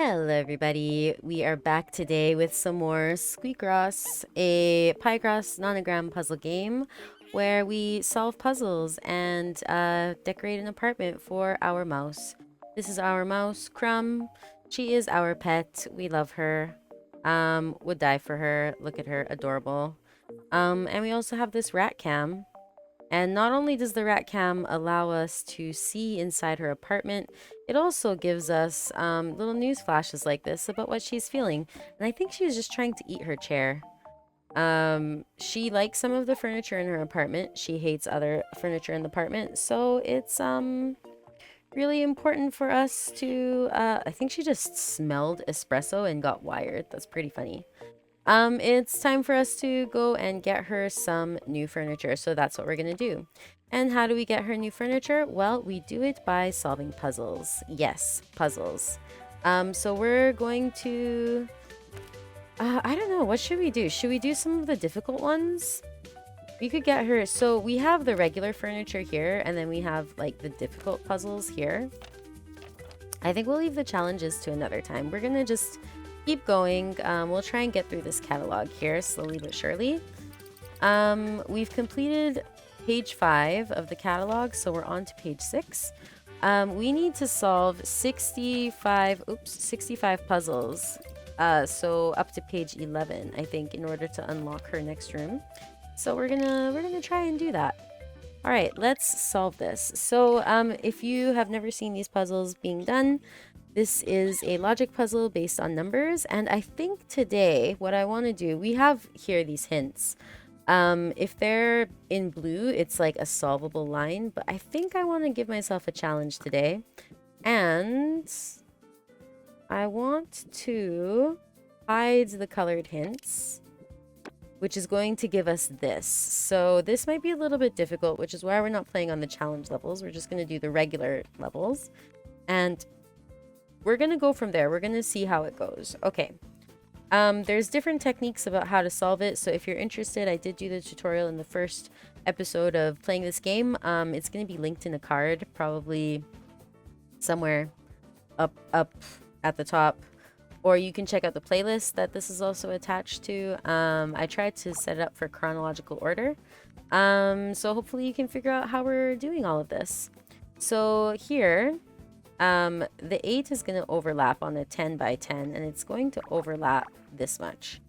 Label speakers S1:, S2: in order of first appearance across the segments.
S1: Hello everybody, we are back today with some more Squeakross, a Piegross nonogram puzzle game where we solve puzzles and decorate an apartment for our mouse. This is our mouse, Crumb. She is our pet, we love her. Would die for her, look at her, adorable. And we also have this rat cam. And not only does the rat cam allow us to see inside her apartment, it also gives us little news flashes like this about what she's feeling. And I think she was just trying to eat her chair. She likes some of the furniture in her apartment. She hates other furniture in the apartment. So it's really important for us to I think she just smelled espresso and got wired. That's pretty funny. It's time for us to go and get her some new furniture. So that's what we're gonna do. And how do we get her new furniture? Well, we do it by solving puzzles. Yes, puzzles. So we're going to... I don't know, what should we do? Should we do some of the difficult ones? We could get her... So we have the regular furniture here, and then we have, like, the difficult puzzles here. I think we'll leave the challenges to another time. We're gonna just keep going. We'll try and get through this catalog here slowly but surely. We've completed page 5 of the catalog, so we're on to page 6. We need to solve 65 puzzles. So up to page 11, I think, in order to unlock her next room. So we're gonna try and do that. All right, let's solve this. So if you have never seen these puzzles being done, this is a logic puzzle based on numbers, and I think today what I want to do, we have here these hints. If they're in blue, it's like a solvable line, but I think I want to give myself a challenge today, and I want to hide the colored hints, which is going to give us this. So this might be a little bit difficult, which is why we're not playing on the challenge levels. We're just going to do the regular levels, and we're going to go from there. We're going to see how it goes. Okay. There's different techniques about how to solve it. So if you're interested, I did do the tutorial in the first episode of playing this game. It's going to be linked in a card, probably somewhere up at the top. Or you can check out the playlist that this is also attached to. I tried to set it up for chronological order. So hopefully you can figure out how we're doing all of this. So here... the 8 is going to overlap on a 10 by 10, and it's going to overlap this much.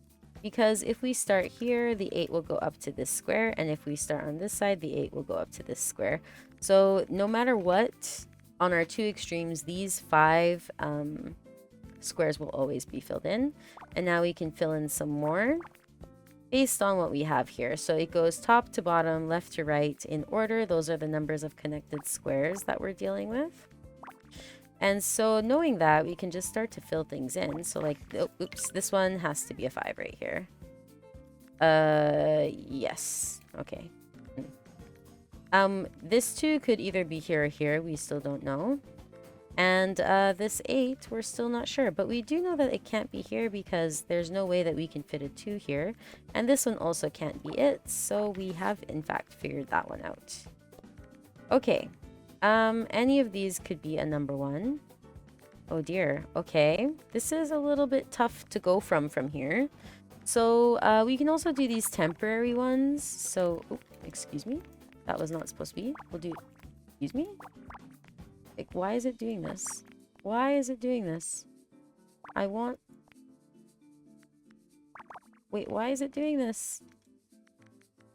S1: Because if we start here, the 8 will go up to this square, and if we start on this side, the 8 will go up to this square. So no matter what, on our two extremes, these 5 squares will always be filled in. And now we can fill in some more based on what we have here. So it goes top to bottom, left to right in order. Those are the numbers of connected squares that we're dealing with. And so knowing that, we can just start to fill things in. So like, oh, oops, this one has to be a 5 right here. Yes. Okay. This 2 could either be here or here. We still don't know. And this 8, we're still not sure. But we do know that it can't be here because there's no way that we can fit a 2 here. And this one also can't be it. So we have, in fact, figured that one out. Okay. Any of these could be a number 1. Oh dear. Okay. This is a little bit tough to go from here. So, we can also do these temporary ones. So, oh, excuse me. That was not supposed to be. We'll do... Excuse me? Like, why is it doing this? Why is it doing this? I want... Wait, why is it doing this?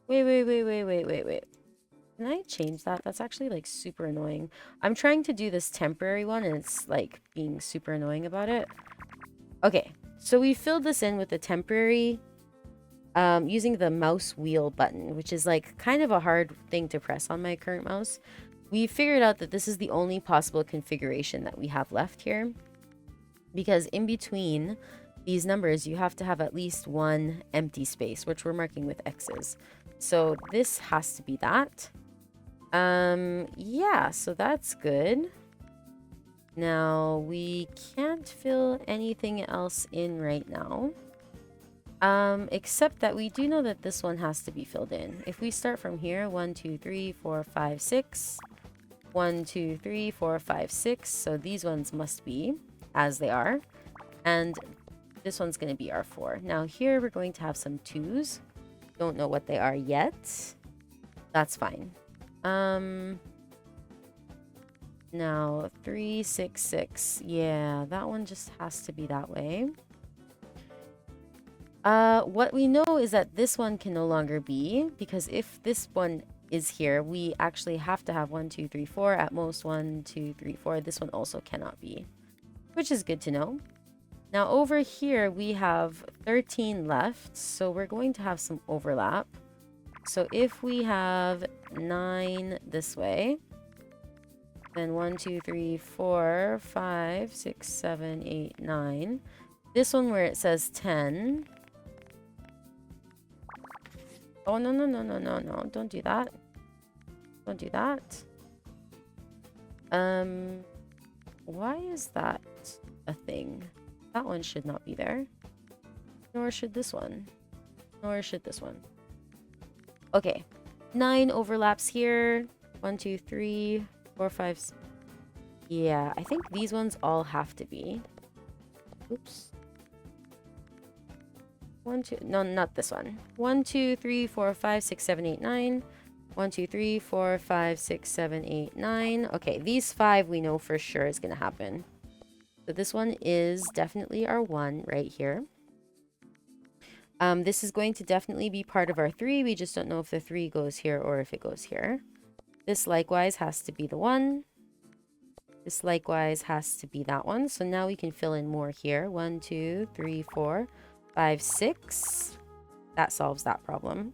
S1: Wait. Can I change that? That's actually, like, super annoying. I'm trying to do this temporary one, and it's, like, being super annoying about it. Okay, so we filled this in with the temporary, using the mouse wheel button, which is, like, kind of a hard thing to press on my current mouse. We figured out that this is the only possible configuration that we have left here. Because in between these numbers, you have to have at least one empty space, which we're marking with X's. So this has to be that. Yeah, so that's good. Now, we can't fill anything else in right now. Except that we do know that this one has to be filled in. If we start from here, 1, 2, 3, 4, 5, 6. 1, 2, 3, 4, 5, 6. So these ones must be as they are. And this one's going to be our 4. Now here we're going to have some 2s. Don't know what they are yet. That's fine. Now 3, 6, 6. Yeah, that one just has to be that way. What we know is that this one can no longer be, because if this one is here, we actually have to have 1, 2, 3, 4. At most 1, 2, 3, 4. This one also cannot be, which is good to know. Now over here we have 13 left, so we're going to have some overlap. So if we have 9 this way, then 1, 2, 3, 4, 5, 6, 7, 8, 9. This one where it says 10. Oh, no, no, no, no, no, no. Don't do that. Don't do that. Why is that a thing? That one should not be there. Nor should this one. Nor should this one. Okay. 9 overlaps here. 1, 2, 3, 4, 5. Yeah, I think these ones all have to be. Oops. 1, 2. No, not this one. 1, 2, 3, 4, 5, 6, 7, 8, 9. 1, 2, 3, 4, 5, 6, 7, 8, 9. Okay, these 5 we know for sure is going to happen. So this one is definitely our 1 right here. This is going to definitely be part of our 3. We just don't know if the 3 goes here or if it goes here. This likewise has to be the 1. This likewise has to be that one. So now we can fill in more here. 1, 2, 3, 4, 5, 6. That solves that problem.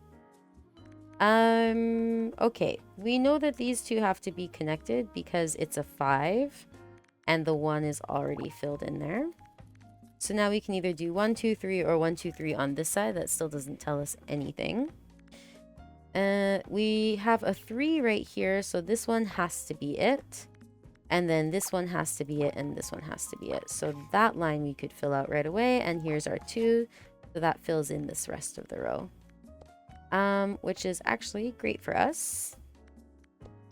S1: Okay. We know that these two have to be connected because it's a 5. And the 1 is already filled in there. So now we can either do 1, 2, 3 or 1, 2, 3 on this side. That still doesn't tell us anything. We have a 3 right here. So this one has to be it. And then this one has to be it. And this one has to be it. So that line we could fill out right away. And here's our 2. So that fills in this rest of the row. Which is actually great for us.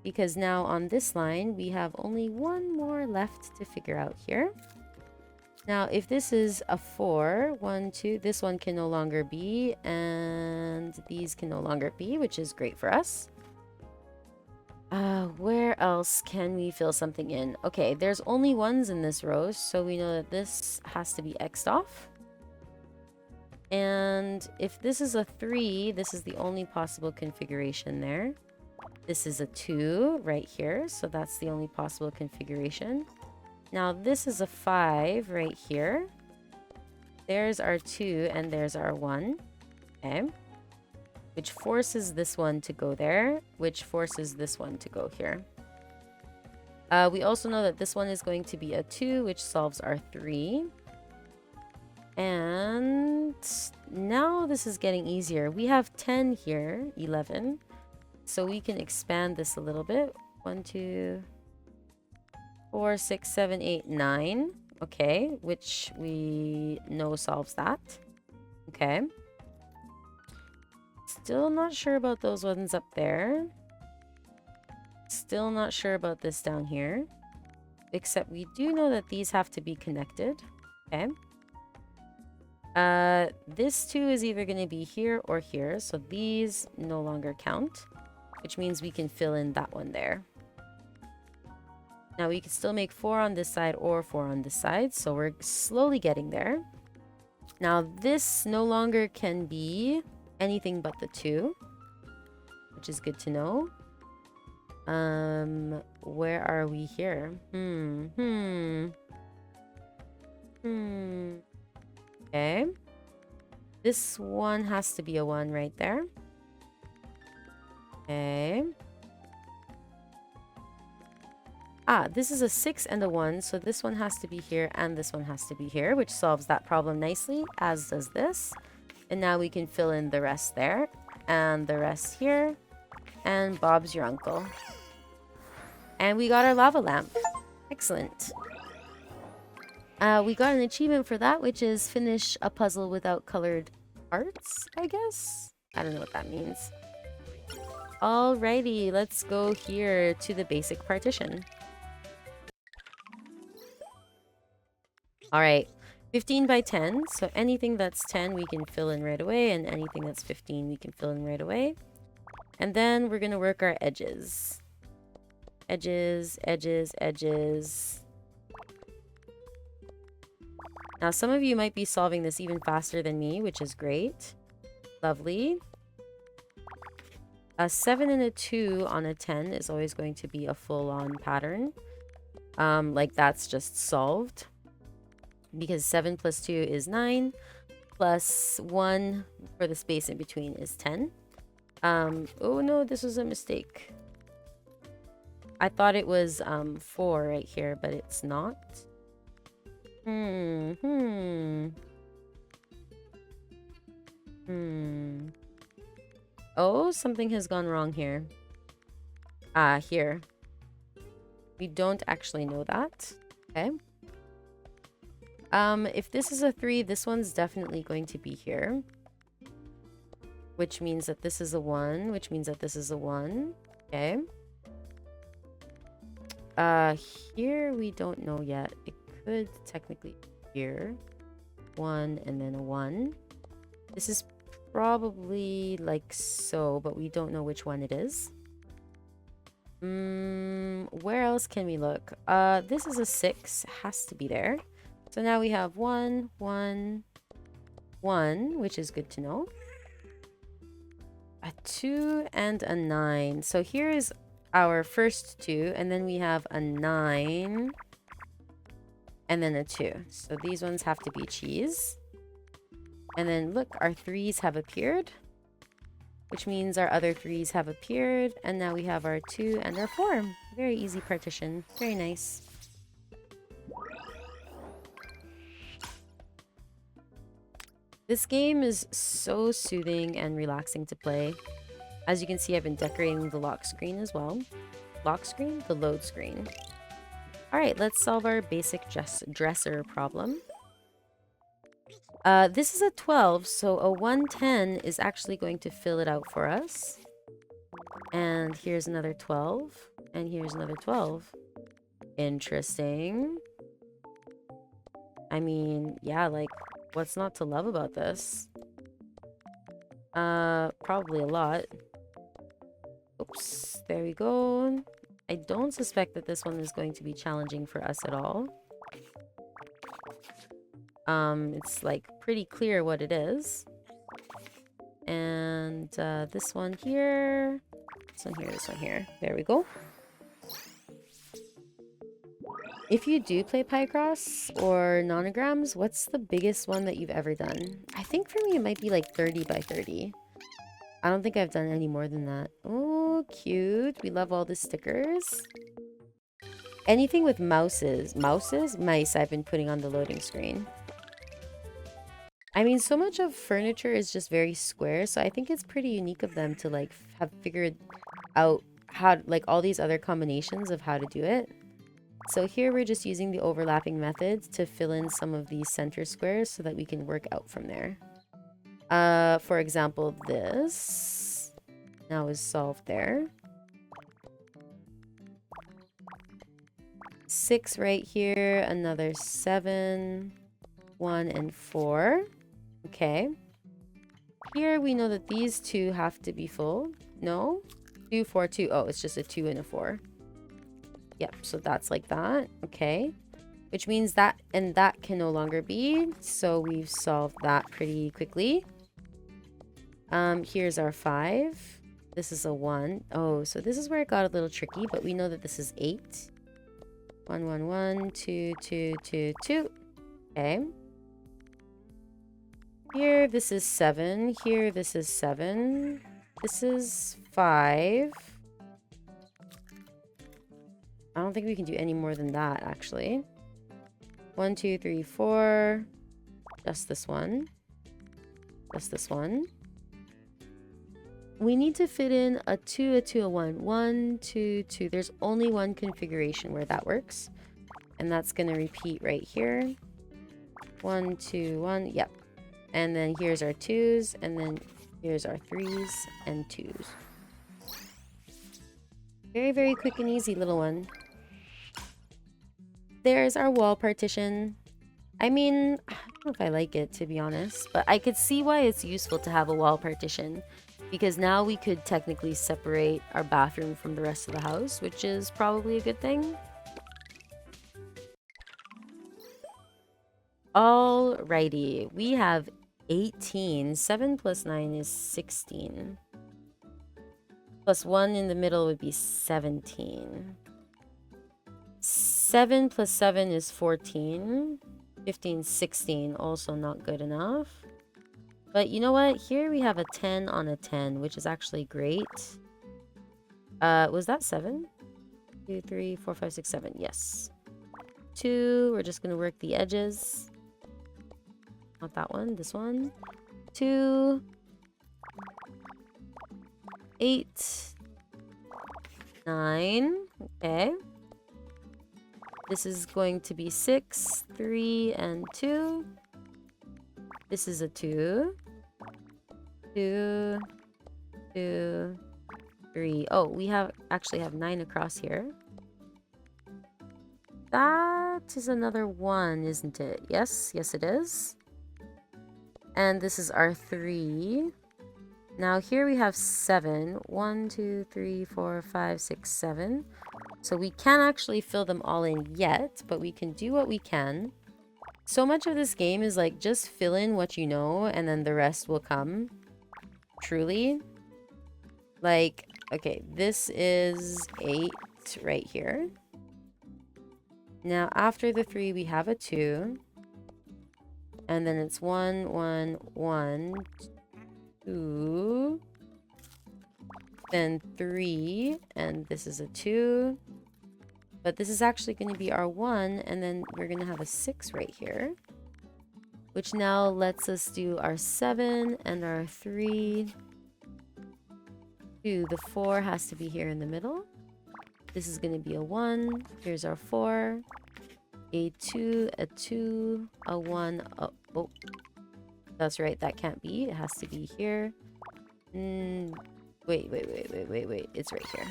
S1: Because now on this line, we have only one more left to figure out here. Now, if this is a 4, 1, 2, this one can no longer be, and these can no longer be, which is great for us. Where else can we fill something in? Okay, there's only 1s in this row, so we know that this has to be X'd off. And if this is a 3, this is the only possible configuration there. This is a 2 right here, so that's the only possible configuration. Now this is a 5 right here. There's our 2 and there's our 1. Okay. Which forces this one to go there, which forces this one to go here. We also know that this one is going to be a 2, which solves our 3. And now this is getting easier. We have 10 here, 11. So we can expand this a little bit. 1, 2, 4, 6, 7, 8, 9. Okay, which we know solves that. Okay. Still not sure about those ones up there. Still not sure about this down here. Except we do know that these have to be connected. Okay. This 2 is either going to be here or here. So these no longer count. Which means we can fill in that one there. Now we can still make 4 on this side or 4 on this side. So we're slowly getting there. Now this no longer can be anything but the 2. Which is good to know. Where are we here? Okay. This one has to be a 1 right there. Okay. This is a 6 and a 1, so this one has to be here and this one has to be here, which solves that problem nicely, as does this. And now we can fill in the rest there, and the rest here, and Bob's your uncle. And we got our lava lamp. Excellent. We got an achievement for that, which is finish a puzzle without colored parts, I guess? I don't know what that means. Alrighty, let's go here to the basic partition. Alright, 15 by 10. So anything that's 10 we can fill in right away, and anything that's 15 we can fill in right away. And then we're going to work our edges. Edges, edges, edges. Now, some of you might be solving this even faster than me, which is great. Lovely. A 7 and a 2 on a 10 is always going to be a full-on pattern. Like that's just solved. Because 7 plus 2 is 9. Plus 1 for the space in between is 10. Oh no, this was a mistake. I thought it was 4 right here, but it's not. Oh, something has gone wrong here. Here. We don't actually know that. Okay. If this is a 3, this one's definitely going to be here. Which means that this is a 1, which means that this is a 1. Okay. Here we don't know yet. It could technically be here. 1 and then a 1. This is probably like so, but we don't know which one it is. Where else can we look? This is a 6. Has to be there. So now we have 1, 1, 1, which is good to know. A 2 and a 9. So here is our first 2, and then we have a 9 and then a 2. So these ones have to be cheese. And then look, our 3s have appeared, which means our other 3s have appeared, and now we have our 2 and our 4. Very easy partition. Very nice. This game is so soothing and relaxing to play. As you can see, I've been decorating the lock screen as well. Lock screen? The load screen. Alright, let's solve our basic dresser problem. This is a 12, so a 110 is actually going to fill it out for us. And here's another 12. And here's another 12. Interesting. I mean, yeah, like, what's not to love about this? Probably a lot. Oops, there we go. I don't suspect that this one is going to be challenging for us at all. It's like pretty clear what it is. And this one here, this one here, this one here. There we go. If you do play Picross or Nonograms, what's the biggest one that you've ever done? I think for me it might be like 30 by 30. I don't think I've done any more than that. Oh, cute. We love all the stickers. Anything with mice, I've been putting on the loading screen. I mean, so much of furniture is just very square, so I think it's pretty unique of them to like have figured out how, like, all these other combinations of how to do it. So here we're just using the overlapping methods to fill in some of these center squares so that we can work out from there. For example, this now is solved there. 6 right here, another 7, 1 and 4. Okay. Here we know that these two have to be full. No? 2, 4, 2. Oh, it's just a 2 and a 4. Yep, so that's like that. Okay. Which means that and that can no longer be. So we've solved that pretty quickly. Here's our 5. This is a 1. Oh, so this is where it got a little tricky, but we know that this is 8. 1, 1, 1, 2, 2, 2, 2. Okay. Here, this is 7. Here, this is 7. This is 5. I don't think we can do any more than that, actually. 1, 2, 3, 4. Just this one. Just this one. We need to fit in a 2, a 2, a 1. 1, 2, 2. There's only one configuration where that works. And that's going to repeat right here. 1, 2, 1. Yep. And then here's our 2s. And then here's our 3s and 2s. Very, very quick and easy, little one. There's our wall partition. I mean, I don't know if I like it, to be honest, but I could see why it's useful to have a wall partition, because now we could technically separate our bathroom from the rest of the house, which is probably a good thing. Alrighty, we have 18. 7 plus 9 is 16. Plus 1 in the middle would be 17. 7 plus 7 is 14. 15, 16, also not good enough. But you know what? Here we have a 10 on a 10, which is actually great. Was that 7? 2, 3, 4, 5, 6, 7. Yes. 2, we're just going to work the edges. Not that one, this one. 2, 8, 9. Okay. This is going to be 6, 3, and 2. This is a 2. 2, 2, 3. Oh, we actually have 9 across here. That is another 1, isn't it? Yes, yes it is. And this is our 3. Now here we have 7. 1, 2, 3, 4, 5, 6, 7. So we can't actually fill them all in yet, but we can do what we can. So much of this game is like just fill in what you know and then the rest will come. Truly. Like, okay, this is 8 right here. Now after the 3 we have a 2. And then it's 1, 1, 1, 2. Then 3, and this is a 2. But this is actually going to be our 1, and then we're going to have a 6 right here. Which now lets us do our 7 and our 3. 2, the 4 has to be here in the middle. This is going to be a 1. Here's our 4. A 2, a 2, a 1, oh. That's right, that can't be. It has to be here. Wait. It's right here.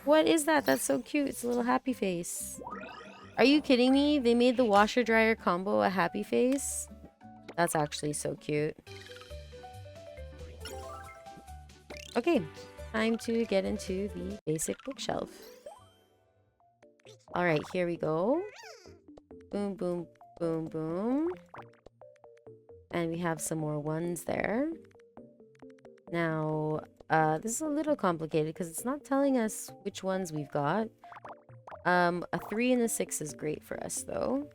S1: What is that? That's so cute. It's a little happy face. Are you kidding me? They made the washer dryer combo a happy face? That's actually so cute. Okay, time to get into the basic bookshelf. All right, here we go. Boom, boom, boom, boom. And we have some more 1s there. Now, this is a little complicated because it's not telling us which ones we've got. A 3 and a 6 is great for us, though.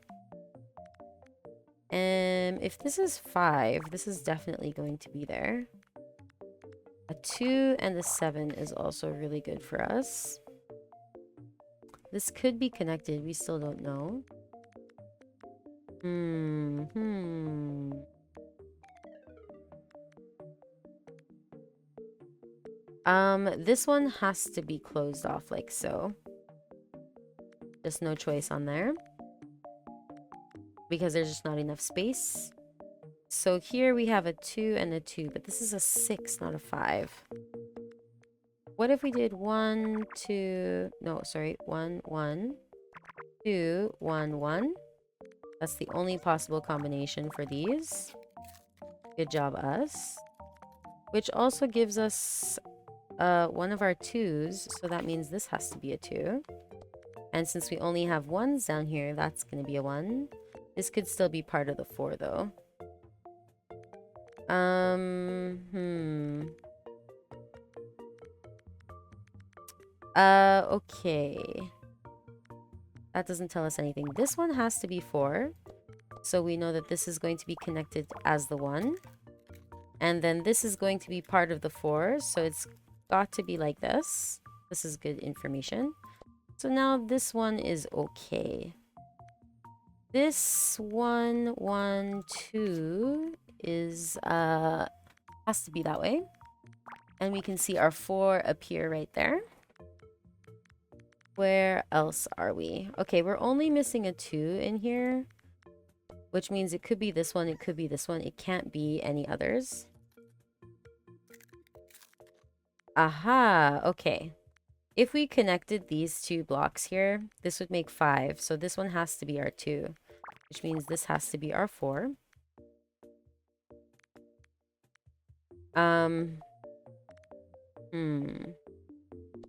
S1: And if this is 5, this is definitely going to be there. A 2 and a 7 is also really good for us. This could be connected. We still don't know. This one has to be closed off like so. Just no choice on there. Because there's just not enough space. So here we have a 2 and a 2, but this is a 6, not a 5. What if we did 1, 2... No, sorry. 1, 1, 2, 1, 1. That's the only possible combination for these. Good job, us. Which also gives us one of our 2s, so that means this has to be a 2. And since we only have 1s down here, that's going to be a 1. This could still be part of the 4, though. Okay. That doesn't tell us anything. This one has to be 4. So we know that this is going to be connected as the 1. And then this is going to be part of the 4. So it's got to be like this. This is good information. So now this one is okay. This 1, 1, 2 is, has to be that way. And we can see our 4 appear right there. Where else are we? Okay, we're only missing a 2 in here. Which means it could be this one, it could be this one. It can't be any others. Aha, okay. If we connected these 2 blocks here, this would make 5. So this one has to be our 2. which means this has to be our 4.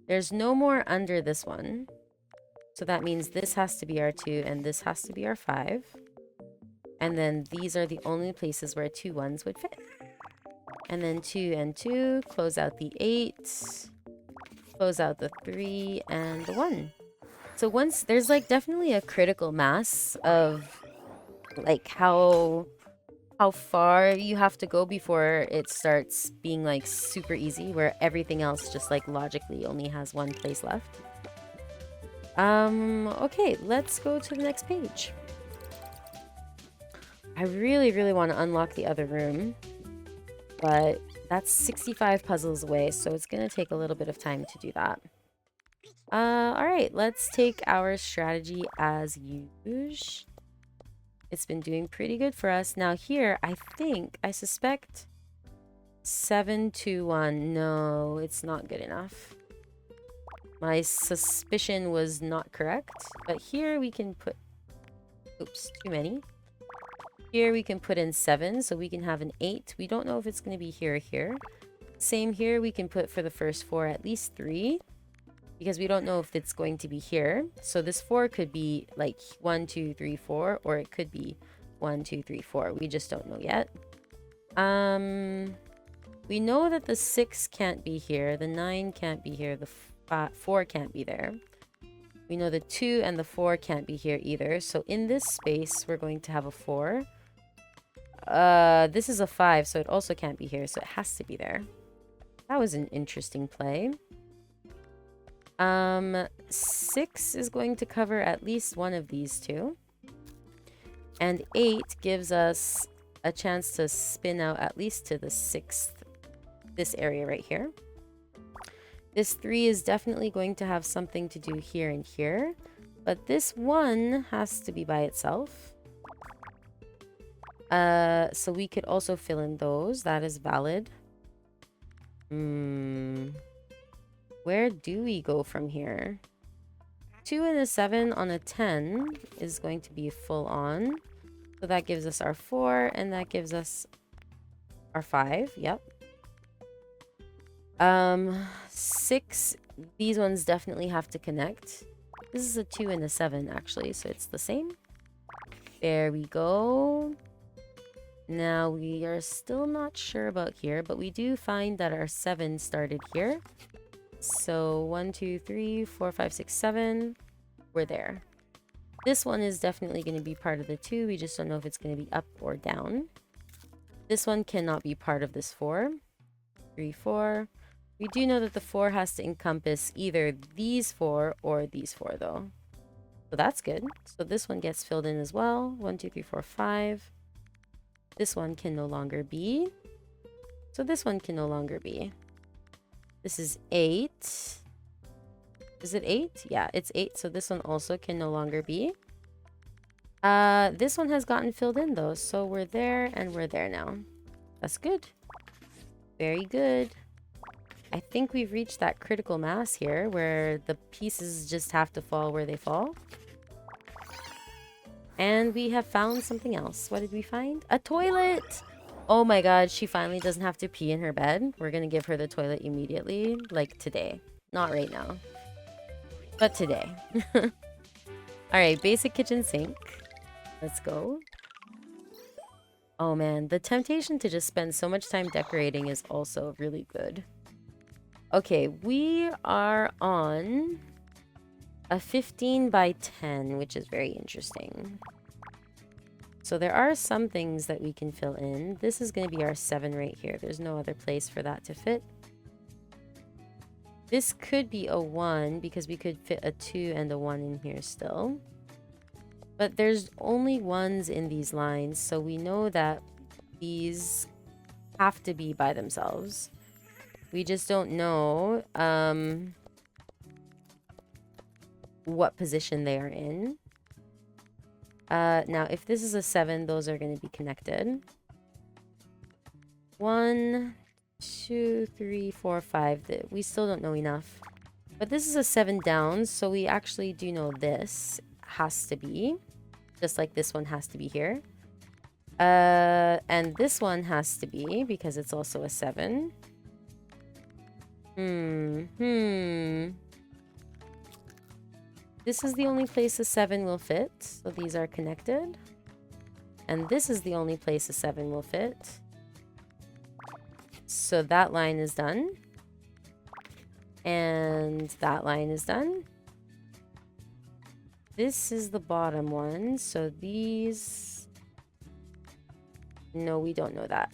S1: There's no more under this one. So that means this has to be our 2 and this has to be our 5. And then these are the only places where 2 1s would fit. And then 2 and 2, close out the 8, close out the 3 and the 1. So once there's like definitely a critical mass of like how far you have to go before it starts being like super easy, where everything else just like logically only has one place left. Okay, let's go to the next page. I really, really want to unlock the other room, but that's 65 puzzles away, so it's going to take a little bit of time to do that. All right, let's take our strategy as usual. It's been doing pretty good for us. Now here, I suspect 7, 2, 1. No, it's not good enough. My suspicion was not correct. But here we can put... Oops, too many. Here we can put in 7, so we can have an 8. We don't know if it's going to be here or here. Same here, we can put for the first 4 at least 3. Because we don't know if it's going to be here. So this 4 could be like 1, 2, 3, 4. Or it could be 1, 2, 3, 4. We just don't know yet. We know that the 6 can't be here. The 9 can't be here. The 4 can't be there. We know the 2 and the 4 can't be here either. So in this space, we're going to have a 4. This is a 5, so it also can't be here. So it has to be there. That was an interesting play. 6 is going to cover at least one of these two. And 8 gives us a chance to spin out at least to the 6th, this area right here. This 3 is definitely going to have something to do here and here. But this 1 has to be by itself. So we could also fill in those. That is valid. Where do we go from here? 2 and a 7 on a 10 is going to be full on. So that gives us our 4 and that gives us our 5. Yep. 6, these ones definitely have to connect. This is a 2 and a 7 actually, so it's the same. There we go. Now we are still not sure about here, but we do find that our 7 started here. So 1, 2, 3, 4, 5, 6, 7. We're there. This one is definitely going to be part of the 2. We just don't know if it's going to be up or down. This one cannot be part of this 4. 3, 4. We do know that the 4 has to encompass either these 4 or these 4 though. So that's good. So this one gets filled in as well. 1, 2, 3, 4, 5. This one can no longer be. So this one can no longer be. This is 8. Is it 8? Yeah, it's 8. So this one also can no longer be. This one has gotten filled in though. So we're there and we're there now. That's good. Very good. I think we've reached that critical mass here where the pieces just have to fall where they fall. And we have found something else. What did we find? A toilet! Oh my god, she finally doesn't have to pee in her bed. We're gonna give her the toilet immediately. Like today. Not right now. But today. Alright, basic kitchen sink. Let's go. Oh man, the temptation to just spend so much time decorating is also really good. Okay, we are on a 15 by 10, which is very interesting. So there are some things that we can fill in. This is going to be our 7 right here. There's no other place for that to fit. This could be a 1 because we could fit a 2 and a 1 in here still. But there's only 1s in these lines, so we know that these have to be by themselves. We just don't know what position they are in. Now, if this is a 7, those are going to be connected. 1, 2, 3, 4, 5. We still don't know enough. But this is a 7 down, so we actually do know this has to be. Just like this one has to be here. And this one has to be, because it's also a 7. This is the only place a 7 will fit, so these are connected. And this is the only place a 7 will fit. So that line is done. And that line is done. This is the bottom one, so these... No, we don't know that.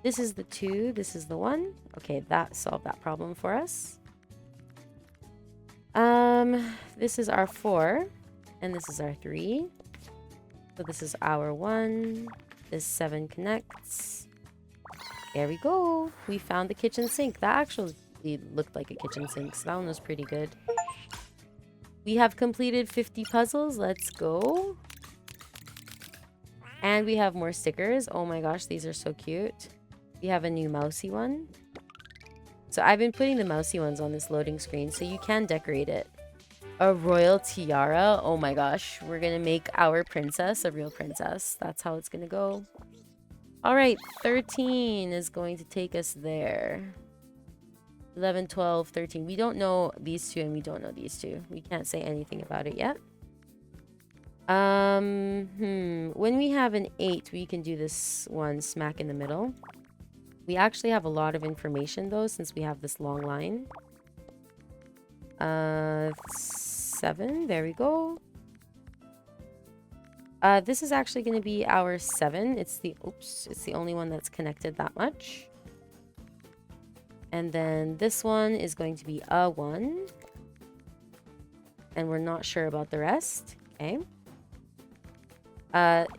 S1: This is the 2, this is the 1. Okay, that solved that problem for us. This is our 4, and this is our 3. So this is our 1. This 7 connects. There we go. We found the kitchen sink. That actually looked like a kitchen sink, so that one was pretty good. We have completed 50 puzzles. Let's go. And we have more stickers. Oh my gosh, these are so cute. We have a new mousy one. So I've been putting the mousy ones on this loading screen, so you can decorate it. A royal tiara. Oh my gosh, we're gonna make our princess a real princess. That's how it's gonna go. All right, 13 is going to take us there. 11, 12, 13. We don't know these two, and we don't know these two. We can't say anything about it yet. When we have an 8, we can do this one smack in the middle. We actually have a lot of information, though, since we have this long line. 7. There we go. This is actually going to be our 7. It's the only one that's connected that much. And then this one is going to be a 1. And we're not sure about the rest. Okay.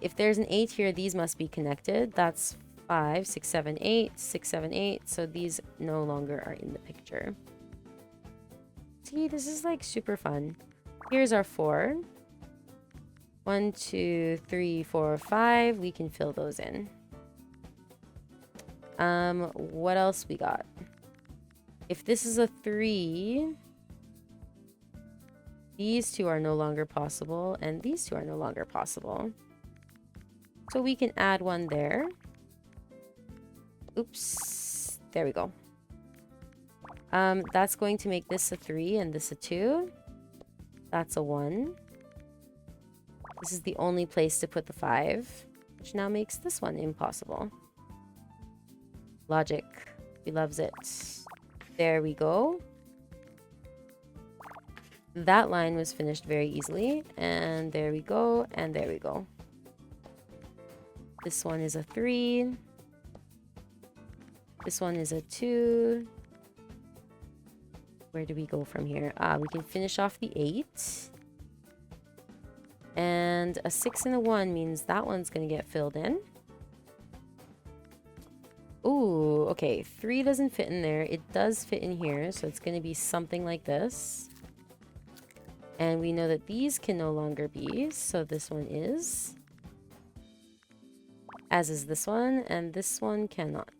S1: If there's an 8 here, these must be connected. That's 5, 6, 7, 8, 6, 7, 8. So these no longer are in the picture. See, this is like super fun. Here's our 4. 1, 2, 3, 4, 5. We can fill those in. What else we got? If this is a 3, these two are no longer possible, and these two are no longer possible. So we can add one there. Oops. There we go. That's going to make this a 3 and this a 2. That's a 1. This is the only place to put the 5, which now makes this one impossible. Logic. He loves it. There we go. That line was finished very easily. And there we go. And there we go. This one is a 3. This one is a 2. Where do we go from here? We can finish off the 8. And a 6 and a 1 means that one's going to get filled in. Ooh, okay. 3 doesn't fit in there. It does fit in here, so it's going to be something like this. And we know that these can no longer be, so this one is. As is this one, and this one cannot.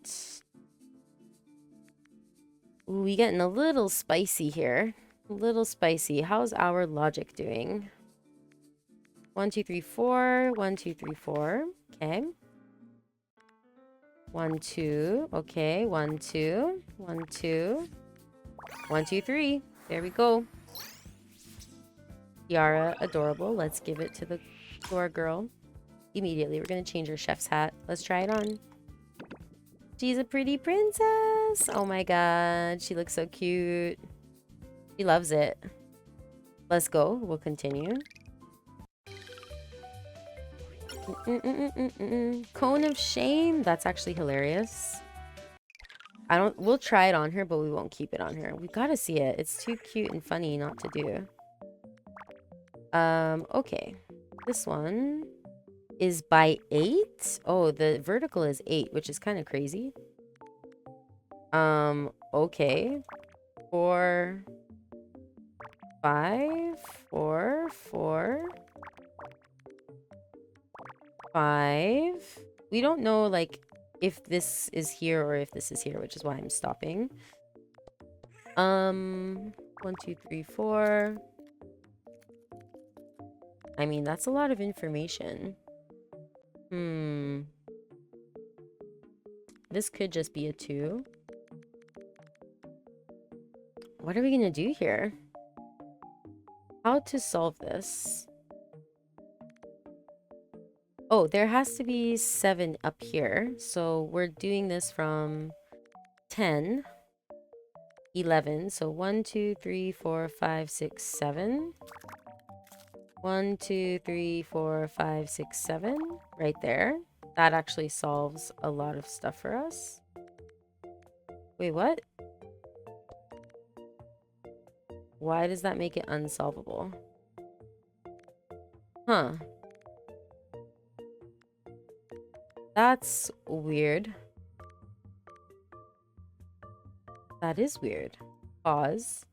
S1: Ooh, we getting a little spicy here. A little spicy. How's our logic doing? 1, 2, 3, 4. 1, 2, 3, 4. Okay. 1, 2. Okay. 1, 2. 1, 2. 1, 2, 3. There we go. Tiara, adorable. Let's give it to our girl. Immediately, we're gonna change her chef's hat. Let's try it on. She's a pretty princess. Oh my god, she looks so cute. She loves it. Let's go. We'll continue. Cone of shame. That's actually hilarious. We'll try it on her, but we won't keep it on her. We gotta see it. It's too cute and funny not to do. Okay. This one is by 8. Oh, the vertical is 8, which is kind of crazy. Okay. 4, 5, 4, 4, 5. We don't know, like, if this is here or if this is here, which is why I'm stopping. 1, 2, 3, 4. I mean, that's a lot of information. This could just be a 2. What are we gonna do here? How to solve this? Oh, there has to be 7 up here. So we're doing this from 10, 11. So 1, 2, 3, 4, 5, 6, 7. 1, 2, 3, 4, 5, 6, 7. Right there. That actually solves a lot of stuff for us. Wait, what? Why does that make it unsolvable? Huh. That's weird. That is weird. Pause.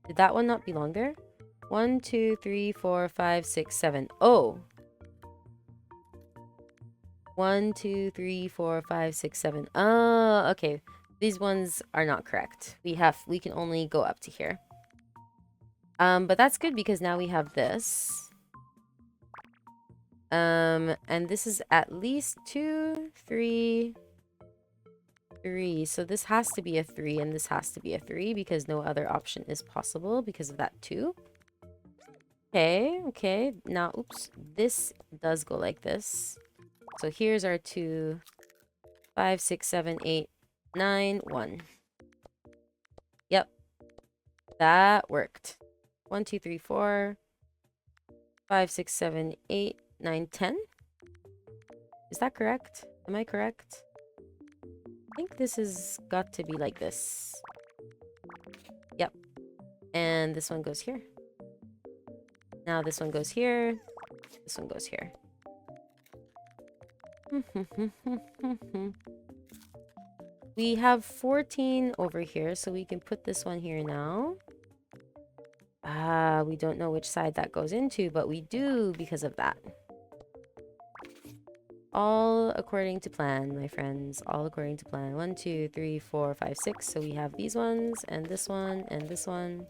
S1: Did that one not belong there? 1, 2, 3, 4, 5, 6, 7. Oh. 1, 2, 3, 4, 5, 6, 7. Oh, okay. These ones are not correct. We can only go up to here. But that's good because now we have this. And this is at least 2, 3, 3. So this has to be a 3 and this has to be a 3 because no other option is possible because of that 2. Okay. Now, oops. This does go like this. So here's our 2, 5, 6, 7, 8, 9, 1. Yep. That worked. 1, 2, 3, 4, 5, 6, 7, 8, 9, 10. Is that correct? Am I correct? I think this has got to be like this. Yep. And this one goes here. Now this one goes here. This one goes here. We have 14 over here, so we can put this one here now. We don't know which side that goes into, but we do because of that. All according to plan, my friends. All according to plan. 1, 2, 3, 4, 5, 6. So we have these ones, and this one, and this one,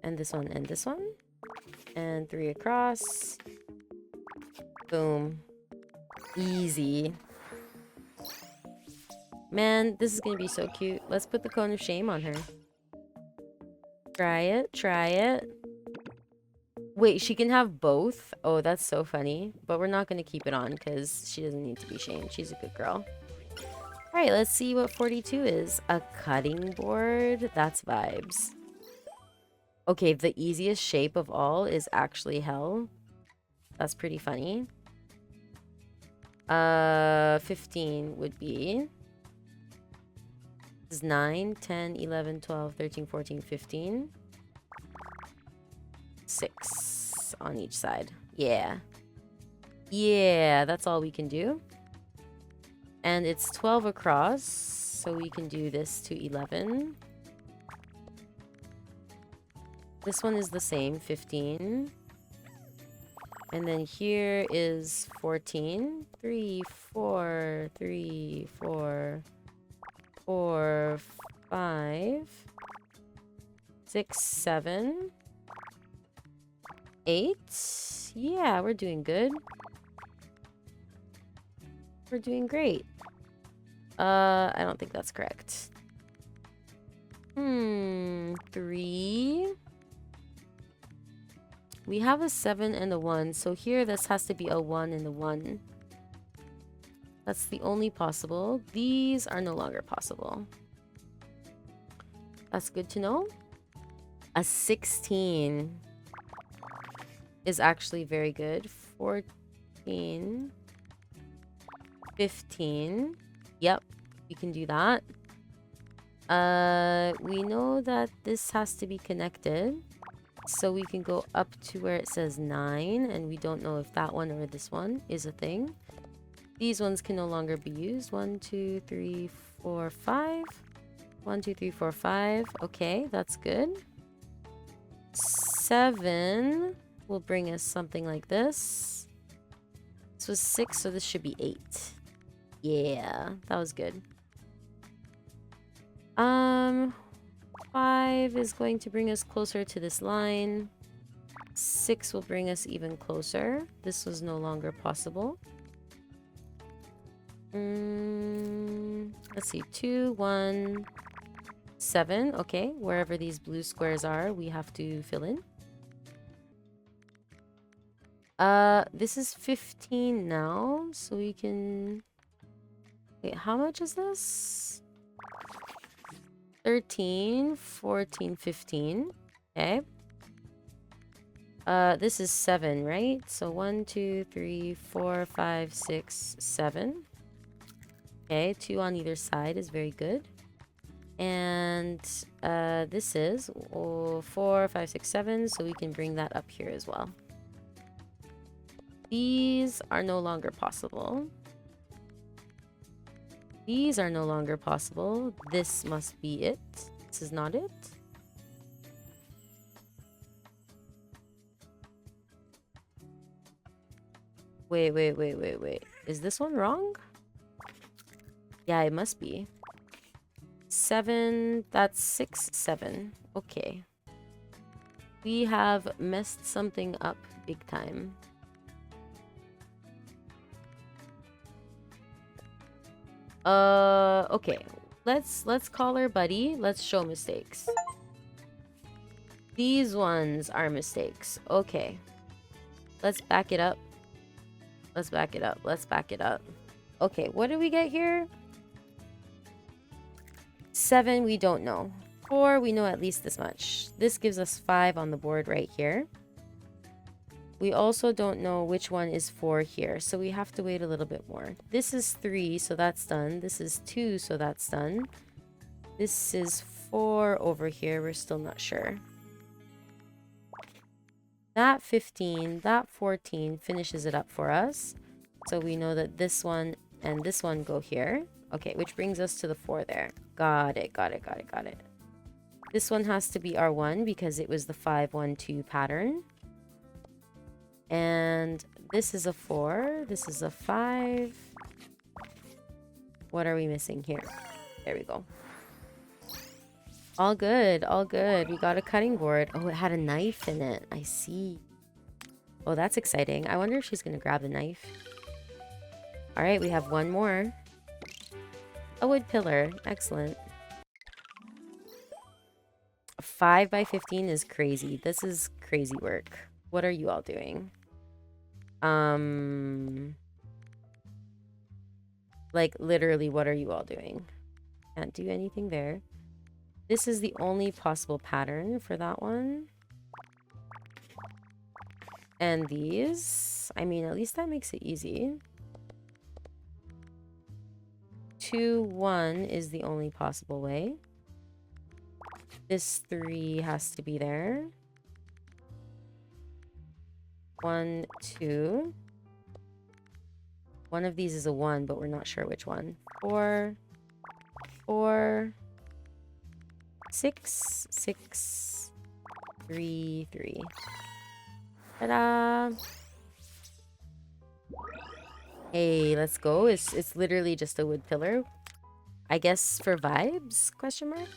S1: and this one, and this one. And 3 across. Boom. Easy. Man, this is gonna be so cute. Let's put the cone of shame on her. Try it. Wait, she can have both? Oh, that's so funny. But we're not gonna keep it on because she doesn't need to be shamed. She's a good girl. Alright, let's see what 42 is. A cutting board? That's vibes. Okay, the easiest shape of all is actually hell. That's pretty funny. 15 would be... This is 9, 10, 11, 12, 13, 14, 15. 6 on each side. Yeah. Yeah, that's all we can do. And it's 12 across, so we can do this to 11. This one is the same, 15. And then here is 14. 3, 4, 3, 4, 4, 5, 6, 7, 8. Yeah, we're doing good. We're doing great. I don't think that's correct. 3. We have a 7 and a 1, so here this has to be a 1 and a 1. That's the only possible. These are no longer possible. That's good to know. A 16 is actually very good. 14. 15. Yep, you can do that. We know that this has to be connected. So we can go up to where it says 9. And we don't know if that one or this one is a thing. These ones can no longer be used. 1, 2, 3, 4, 5. 1, 2, 3, 4, 5. Okay, that's good. 7 will bring us something like this. This was 6, so this should be 8. Yeah, that was good. 5 is going to bring us closer to this line. 6 will bring us even closer. This was no longer possible. Let's see. 2, 1, 7. Okay, wherever these blue squares are, we have to fill in. This is 15 now, so we can... Wait, how much is this? 13, 14, 15. Okay. This is 7, right? So 1, 2, 3, 4, 5, 6, 7. Okay, 2 on either side is very good. And this is 4, 5, 6, 7, so we can bring that up here as well. These are no longer possible. These are no longer possible. This must be it. This is not it. Wait. Is this one wrong? Yeah, it must be. 7, that's 6, 7. Okay. We have messed something up big time. Okay. Let's call her buddy. Let's show mistakes. These ones are mistakes. Okay. Let's back it up. Let's back it up. Let's back it up. Okay, what do we get here? 7, we don't know. 4, we know at least this much. This gives us 5 on the board right here. We also don't know which one is 4 here, so we have to wait a little bit more. This is 3, so that's done. This is 2, so that's done. This is 4 over here. We're still not sure. That 15, that 14 finishes it up for us. So we know that this one and this one go here. Okay, which brings us to the 4 there. Got it. This one has to be our 1 because it was the 5, 1, 2 pattern. And this is a 4. This is a 5. What are we missing here? There we go. All good, all good. We got a cutting board. Oh, it had a knife in it. I see. Oh, that's exciting. I wonder if she's going to grab the knife. All right, we have one more. A wood pillar. Excellent. 5 by 15 is crazy. This is crazy work. What are you all doing? Like, literally, what are you all doing? Can't do anything there. This is the only possible pattern for that one. And these, I mean, at least that makes it easy. 2, 1 is the only possible way. This 3 has to be there. 1, 2. One of these is a 1, but we're not sure which one. 4, 4, 6, 6, 3, 3. Ta-da! Hey, let's go. It's literally just a wood pillar. I guess for vibes? Question mark?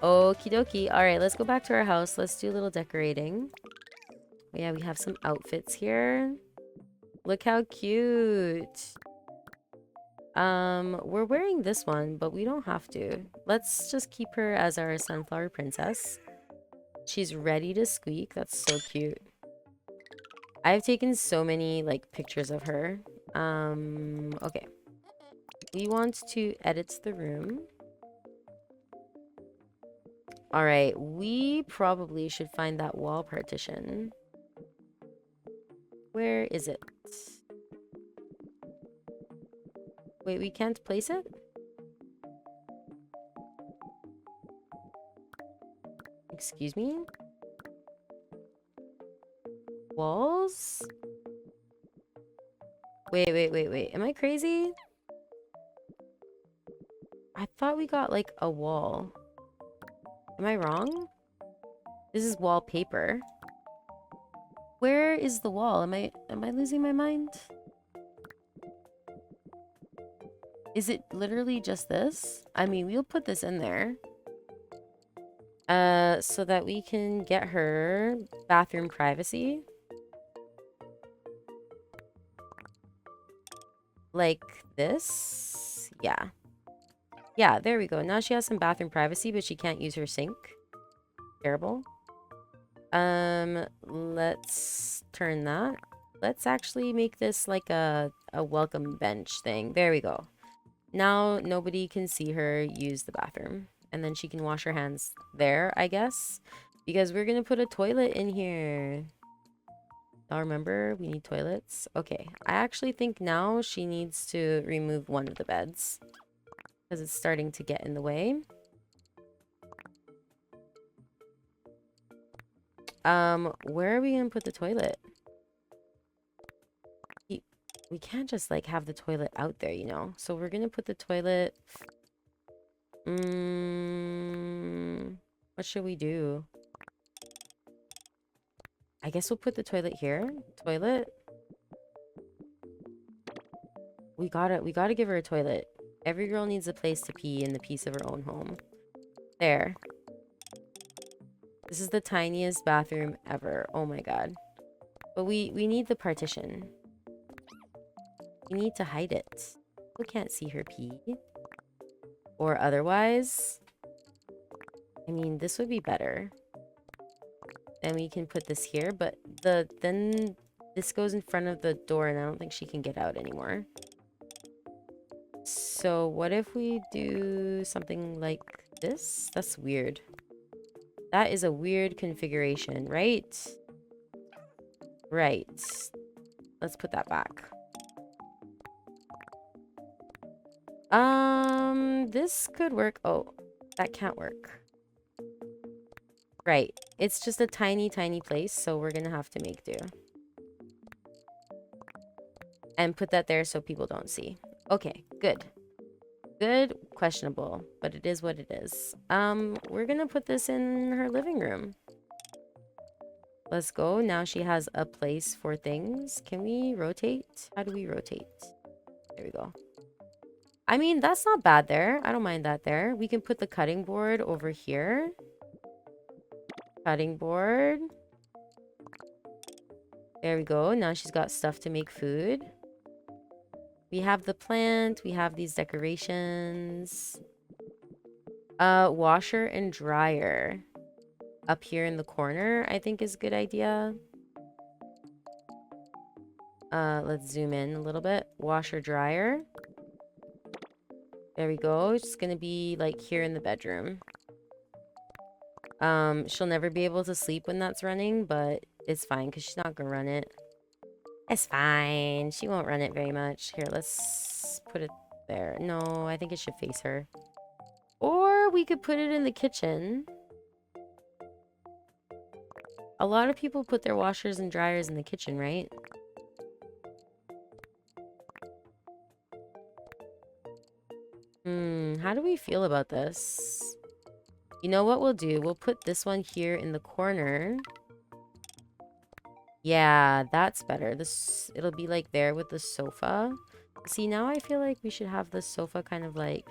S1: Okie dokie. Alright, let's go back to our house. Let's do a little decorating. Oh, yeah, we have some outfits here. Look how cute. We're wearing this one, but we don't have to. Let's just keep her as our sunflower princess. She's ready to squeak. That's so cute. I've taken so many, like, pictures of her. Okay. We want to edit the room. Alright, we probably should find that wall partition. Where is it? Wait, we can't place it? Excuse me? Walls? Wait. Am I crazy? I thought we got, like, a wall. Am I wrong? This is wallpaper. Where is the wall? Am I losing my mind? Is it literally just this? I mean, we'll put this in there. So that we can get her bathroom privacy. Like this. Yeah. Yeah, there we go. Now she has some bathroom privacy, but she can't use her sink. Terrible. Let's turn that. Let's actually make this like a welcome bench thing. There we go. Now nobody can see her use the bathroom. And then she can wash her hands there, I guess. Because we're gonna put a toilet in here. Y'all remember we need toilets? Okay, I actually think now she needs to remove one of the beds. Because it's starting to get in the way. Where are we gonna put the toilet? We can't just like have the toilet out there, you know? So we're gonna put the toilet... what should we do? I guess we'll put the toilet here. Toilet. We gotta give her a toilet. Every girl needs a place to pee in the peace of her own home. There. This is the tiniest bathroom ever. Oh my god. But we need the partition. We need to hide it. People can't see her pee. Or otherwise. I mean, this would be better. Then we can put this here, but then this goes in front of the door and I don't think she can get out anymore. So what if we do something like this? That's weird. That is a weird configuration, right? Right. Let's put that back. This could work. Oh, that can't work. Right. It's just a tiny, tiny place, so we're gonna have to make do. And put that there so people don't see. Okay, good. Good, questionable, but it is what it is. We're gonna put this in her living room. Let's go. Now she has a place for things. Can we rotate? How do we rotate? There we go. I mean, that's not bad there. I don't mind that there. We can put the cutting board over here. Cutting board. There we go. Now she's got stuff to make food. We have the plant. We have these decorations. Washer and dryer. Up here in the corner, I think is a good idea. Let's zoom in a little bit. Washer, dryer. There we go. It's gonna be like here in the bedroom. She'll never be able to sleep when that's running, but it's fine because she's not gonna run it. It's fine. She won't run it very much. Here, let's put it there. No, I think it should face her. Or we could put it in the kitchen. A lot of people put their washers and dryers in the kitchen, right? How do we feel about this? You know what we'll do? We'll put this one here in the corner. Yeah, that's better. It'll be like there with the sofa. See, now I feel like we should have the sofa kind of like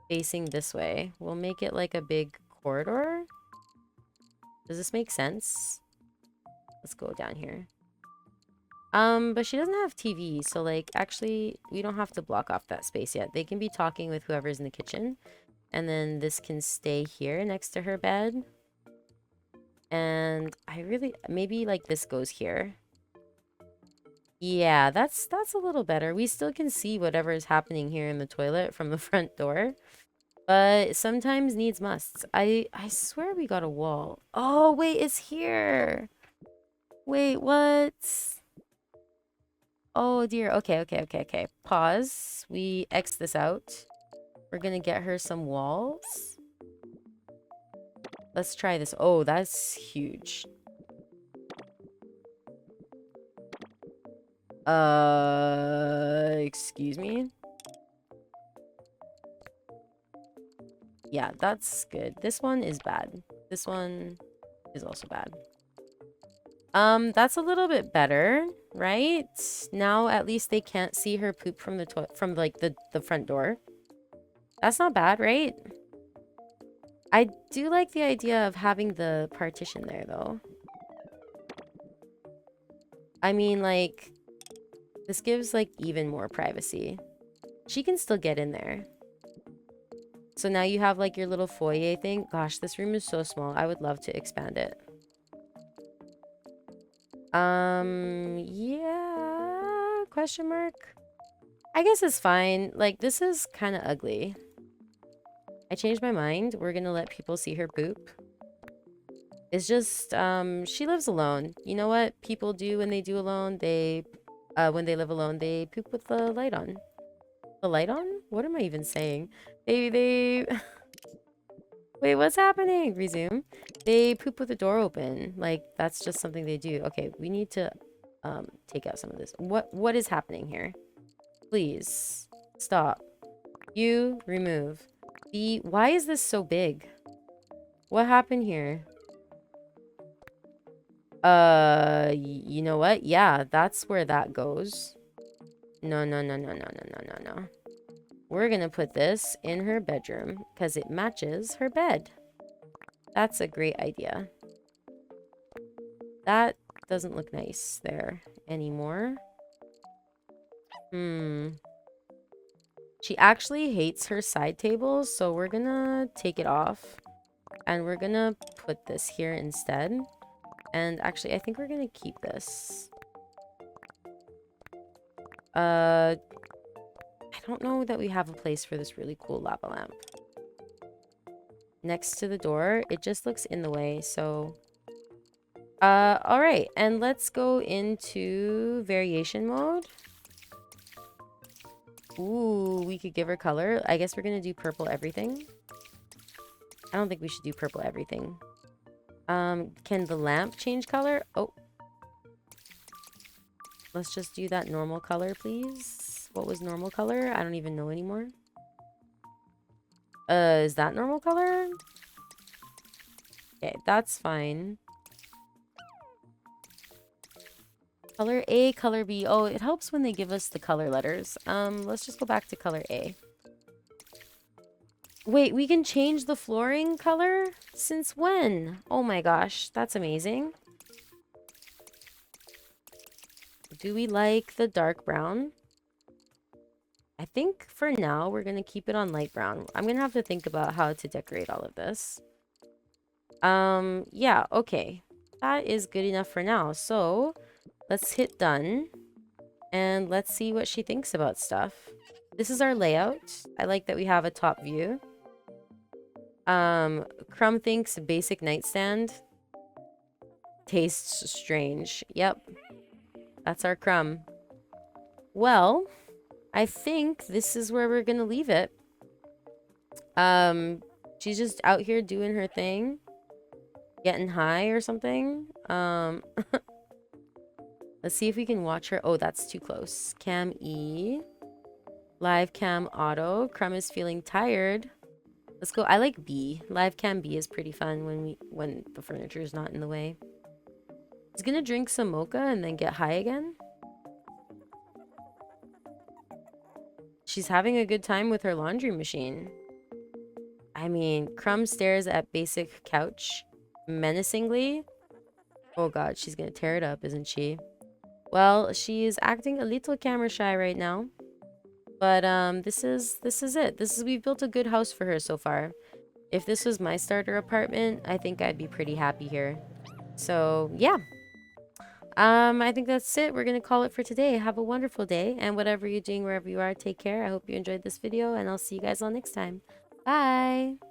S1: facing this way. We'll make it like a big corridor. Does this make sense? Let's go down here. But she doesn't have TV, so like actually we don't have to block off that space yet. They can be talking with whoever's in the kitchen. And then this can stay here next to her bed. And maybe like this goes here. Yeah, that's a little better. We still can see whatever is happening here in the toilet from the front door. But sometimes needs musts. I swear we got a wall. Oh, wait, it's here. Wait, what? Oh, dear. Okay. Pause. We X this out. We're gonna get her some walls. Let's try this. Oh, that's huge. Excuse me? Yeah, that's good. This one is bad. This one is also bad. That's a little bit better, right? Now at least they can't see her poop from the like the front door. That's not bad, right? I do like the idea of having the partition there, though. I mean, like, this gives, like, even more privacy. She can still get in there. So now you have, like, your little foyer thing. Gosh, this room is so small. I would love to expand it. Yeah, question mark? I guess it's fine. Like, this is kind of ugly. I changed my mind. We're gonna let people see her poop. It's just, she lives alone. You know what people do when they do alone? When they live alone, they poop with the light on. The light on? What am I even saying? They... Wait, what's happening? Resume. They poop with the door open. Like, that's just something they do. Okay, we need to, take out some of this. What is happening here? Please. Stop. You, remove. Why is this so big? What happened here? You know what? Yeah, that's where that goes. No, no, no, no, no, no, no, no, no. We're gonna put this in her bedroom because it matches her bed. That's a great idea. That doesn't look nice there anymore. She actually hates her side tables, so we're gonna take it off. And we're gonna put this here instead. And actually, I think we're gonna keep this. I don't know that we have a place for this really cool lava lamp. Next to the door, it just looks in the way, so... alright, and let's go into variation mode. Ooh, we could give her color. I guess we're gonna do purple everything. I don't think we should do purple everything. Can the lamp change color? Oh. Let's just do that normal color, please. What was normal color? I don't even know anymore. Is that normal color? Okay, that's fine. Color A, color B. Oh, it helps when they give us the color letters. Let's just go back to color A. Wait, we can change the flooring color? Since when? Oh my gosh, that's amazing. Do we like the dark brown? I think for now, we're going to keep it on light brown. I'm going to have to think about how to decorate all of this. Yeah, okay. That is good enough for now. So, let's hit done. And let's see what she thinks about stuff. This is our layout. I like that we have a top view. Crumb thinks basic nightstand tastes strange. Yep. That's our Crumb. Well, I think this is where we're gonna leave it. She's just out here doing her thing. Getting high or something. Let's see if we can watch her. Oh, that's too close. Cam E. Live cam auto. Crumb is feeling tired. Let's go. I like B. Live cam B is pretty fun when the furniture is not in the way. He's gonna drink some mocha and then get high again. She's having a good time with her laundry machine. I mean, Crumb stares at basic couch menacingly. Oh god, she's gonna tear it up, isn't she? Well, she's acting a little camera shy right now. But this is it. We've built a good house for her so far. If this was my starter apartment, I think I'd be pretty happy here. So, yeah. I think that's it. We're going to call it for today. Have a wonderful day. And whatever you're doing, wherever you are, take care. I hope you enjoyed this video. And I'll see you guys all next time. Bye!